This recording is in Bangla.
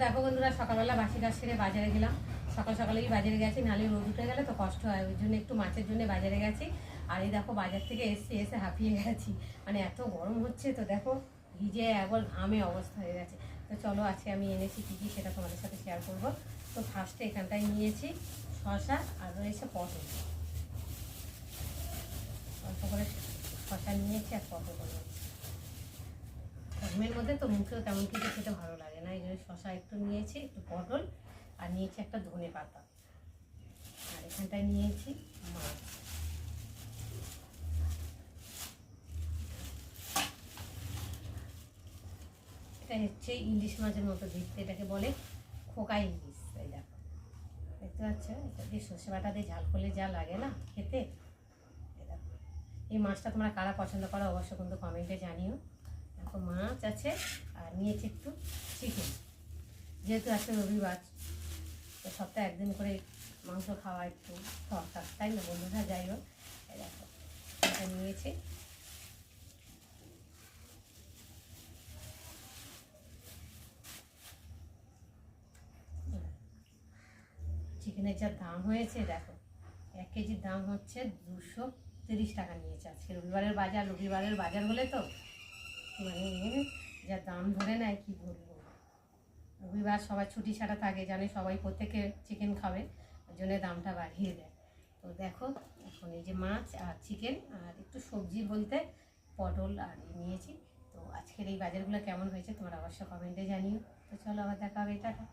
দেখো বন্ধুরা, সকালবেলা বাসি কাজ সেরে বাজারে গেলাম। সকাল সকালেই বাজারে গেছি, নাহলে রোদ উঠে গেলে তো কষ্ট হয়, ওই জন্য একটু মাছের জন্য বাজারে গেছি। আর এই দেখো বাজার থেকে এসে হাঁপিয়ে গেছি, মানে এত গরম হচ্ছে। তো দেখো ভিজে একবার ঘামে অবস্থা হয়ে গেছে। তো চলো আজকে আমি এনেছি কী কী সেটা তোমাদের সাথে শেয়ার করব। তো ফার্স্টে এখানটায় নিয়েছি শসা, আর রয়েছে পটল। অল্প করে শসা নিয়েছি আর পটল নিয়েছি। গরমের মধ্যে তো মুখেও তেমন কিছু খেতে ভালো লাগে না, এই জন্য শসা একটু নিয়েছি, একটু পটল, আর নিয়েছি একটা ধনে পাতা। আর এখানটায় নিয়েছি মাছ। এটা হচ্ছে ইলিশ মাছের মতো দেখতে, এটাকে বলে খোকা ইলিশ। এই দেখো, দেখতে পাচ্ছ, এটা দিয়ে সর্ষে বাটা দিয়ে ঝাল করলে যা লাগে না খেতে। এই মাছটা তোমরা কারা পছন্দ করো অবশ্য কিন্তু কমেন্টে জানিও। দেখো মাছ আছে, আর নিয়েছি একটু চিকেন। যেহেতু আজকে রবিবার, তো সপ্তাহে একদিন করে মাংস খাওয়া একটু দরকার, তাই না বন্ধুরা? যাই হোক, দেখো এটা নিয়েছি। চিকেনের যা দাম হয়েছে দেখো, 1 কেজির দাম হচ্ছে 230 টাকা নিয়েছে। আজকে রবিবারের বাজার হলে তো মানে যা দাম ধরে নেয় কি বলবো। রবিবার সবাই ছুটি ছাড়া থাকে, জানে সবাই প্রত্যেকে চিকেন খাবে, ওই জন্য দামটা বাড়িয়ে দেয়। তো দেখো এখন এই যে মাছ আর চিকেন আর একটু সবজি বলতে পটল আর নিয়েছি। তো আজকের এই বাজারগুলো কেমন হয়েছে তোমরা অবশ্য কমেন্টে জানিও। তো চলো আবার দেখা হবে, টাটা।